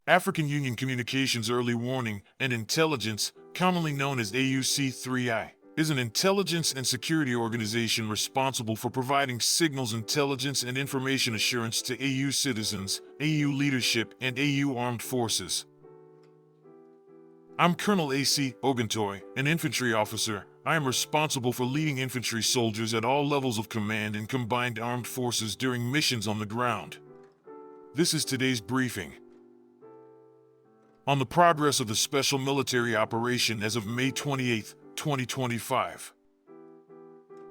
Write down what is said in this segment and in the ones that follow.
African Union Communications Early Warning and Intelligence, commonly known as AUC3I, is an intelligence and security organization responsible for providing signals intelligence and information assurance to AU citizens, AU leadership, and AU armed forces. I'm Colonel A.C. Oguntoy, an infantry officer. I am responsible for leading infantry soldiers at all levels of command in combined armed forces during missions on the ground. This is today's briefing. On the progress of the special military operation as of May 28, 2025.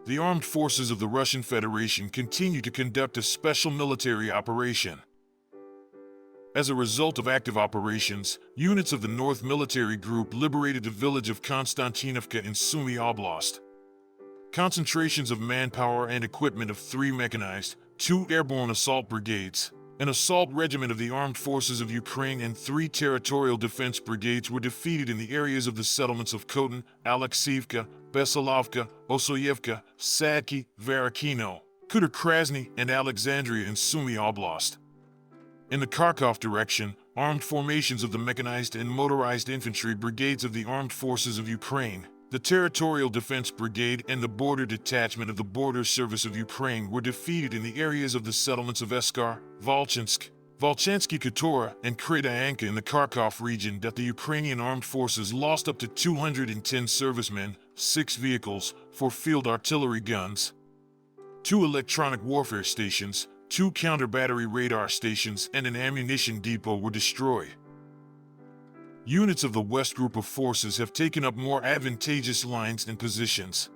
The armed forces of the Russian Federation continue to conduct a special military operation. As a result of active operations, units of the North Military Group liberated the village of Konstantinovka in Sumy Oblast. Concentrations of manpower and equipment of 3 mechanized, 2 airborne assault brigades, an assault regiment of the Armed Forces of Ukraine and 3 territorial defense brigades were defeated in the areas of the settlements of Kotin, Alexievka, Besilovka, Osoyevka, Sadki, Varakino, Khutor-Krasny, and Alexandria in Sumy Oblast. In the Kharkov direction, armed formations of the mechanized and motorized infantry brigades of the Armed Forces of Ukraine, the Territorial Defense Brigade, and the Border Detachment of the Border Service of Ukraine were defeated in the areas of the settlements of Eskar, Volchansk, Volchansky Khatora, and Krydyanka in the Kharkov region that the Ukrainian armed forces lost up to 210 servicemen, 6 vehicles, 4 field artillery guns, 2 electronic warfare stations, 2 counter-battery radar stations, and an ammunition depot were destroyed. Units of the West Group of Forces have taken up more advantageous lines and positions.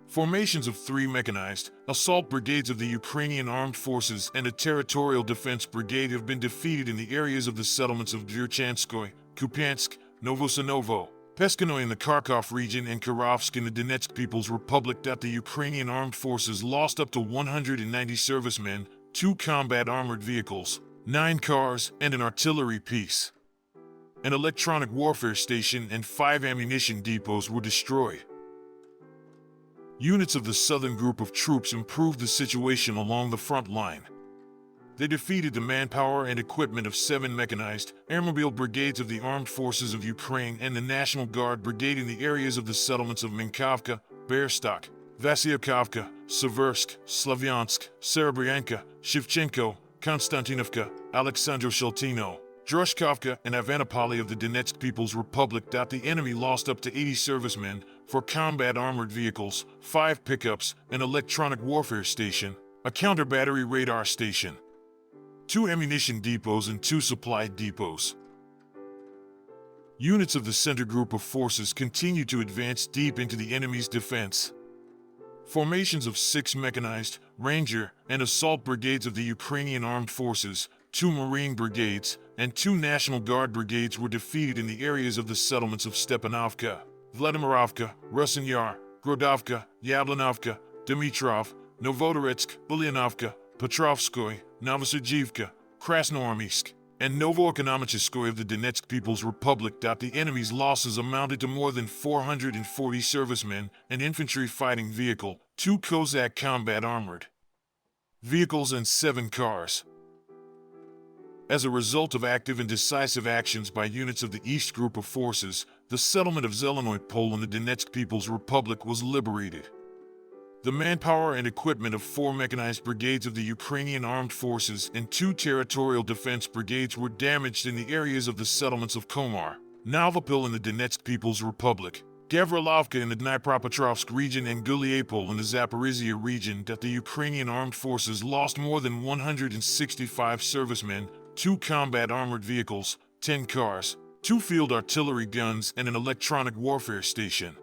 Formations of 3 mechanized assault brigades of the Ukrainian Armed Forces and a Territorial Defense Brigade have been defeated in the areas of the settlements of Dvyrchanskoy, Kupiansk, Novosanovo, Peskanoy in the Kharkov region, and Kirovsk in the Donetsk People's Republic that the Ukrainian Armed Forces lost up to 190 servicemen, 2 combat armored vehicles, 9 cars, and an artillery piece. An electronic warfare station and 5 ammunition depots were destroyed. Units of the Southern Group of Troops improved the situation along the front line. They defeated the manpower and equipment of 7 mechanized, airmobile brigades of the Armed Forces of Ukraine and the National Guard Brigade in the areas of the settlements of Minkovka, Berstok, Vasyevkovka, Seversk, Slavyansk, Serebryanka, Shevchenko, Konstantinovka, Alexandro-Sheltino, Droshkovka, and Ivanopoli of the Donetsk People's Republic. The enemy lost up to 80 servicemen, 4 combat armored vehicles, 5 pickups, an electronic warfare station, a counter-battery radar station, 2 ammunition depots, and 2 supply depots. Units of the Center Group of Forces continue to advance deep into the enemy's defense. Formations of 6 mechanized, ranger, and assault brigades of the Ukrainian Armed Forces, 2 Marine brigades, and 2 National Guard brigades were defeated in the areas of the settlements of Stepanovka, Vladimirovka, Rusinyar, Grodovka, Yablanovka, Dmitrov, Novodoretsk, Ulyanovka, Petrovskoy, Novosergivka, Krasnoarmysk, and Novoekonomicheskoy of the Donetsk People's Republic. The enemy's losses amounted to more than 440 servicemen, an infantry fighting vehicle, 2 Kozak combat armored vehicles, and 7 cars. As a result of active and decisive actions by units of the East Group of Forces, the settlement of Zelenoye Pole in the Donetsk People's Republic was liberated. The manpower and equipment of 4 mechanized brigades of the Ukrainian Armed Forces and 2 territorial defense brigades were damaged in the areas of the settlements of Komar, Novopil in the Donetsk People's Republic, Gavrilovka in the Dnipropetrovsk region, and Guliapol in the Zaporizhia region. The Ukrainian Armed Forces lost more than 165 servicemen, 2 combat armored vehicles, 10 cars, 2 field artillery guns, and an electronic warfare station.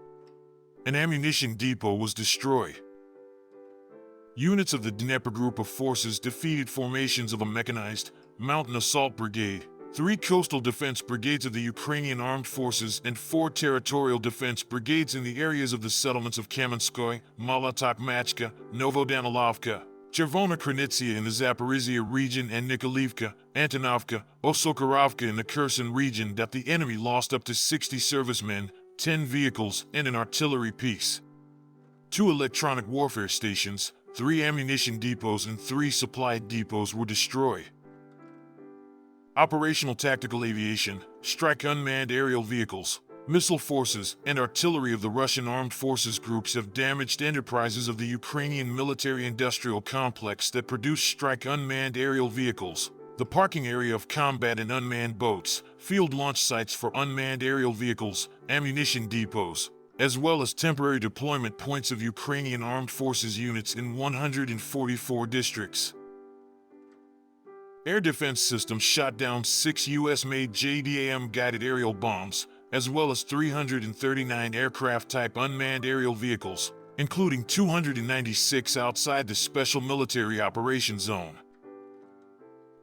An ammunition depot was destroyed. Units of the Dnieper Group of Forces defeated formations of a mechanized, mountain assault brigade, 3 coastal defense brigades of the Ukrainian Armed Forces, and 4 territorial defense brigades in the areas of the settlements of Kamenskoy, Molotokmachka, Novodanilovka, Chervona Kranitsia in the Zaporizhia region, and Nikolaevka, Antonovka, Osokorovka in the Kherson region. The enemy lost up to 60 servicemen, 10 vehicles, and an artillery piece. 2 electronic warfare stations, 3 ammunition depots, and 3 supply depots were destroyed. Operational tactical aviation, strike unmanned aerial vehicles, missile forces, and artillery of the Russian armed forces groups have damaged enterprises of the Ukrainian military-industrial complex that produce strike unmanned aerial vehicles, the parking area of combat and unmanned boats, field launch sites for unmanned aerial vehicles, ammunition depots, as well as temporary deployment points of Ukrainian armed forces units in 144 districts. Air defense systems shot down 6 U.S.-made JDAM guided aerial bombs, as well as 339 aircraft-type unmanned aerial vehicles, including 296 outside the Special Military Operations Zone.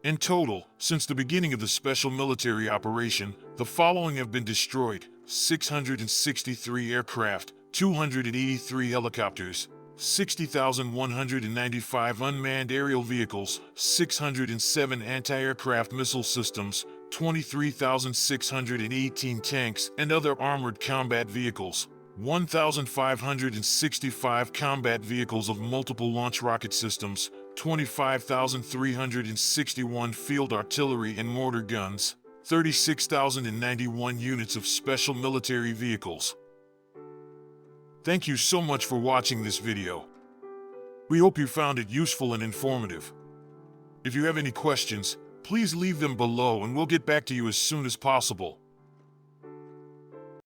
In total, since the beginning of the Special Military Operation, the following have been destroyed: 663 aircraft, 283 helicopters, 60,195 unmanned aerial vehicles, 607 anti-aircraft missile systems, 23,618 tanks and other armored combat vehicles, 1,565 combat vehicles of multiple launch rocket systems, 25,361 field artillery and mortar guns, 36,091 units of special military vehicles. Thank you so much for watching this video. We hope you found it useful and informative. If you have any questions, please leave them below and we'll get back to you as soon as possible.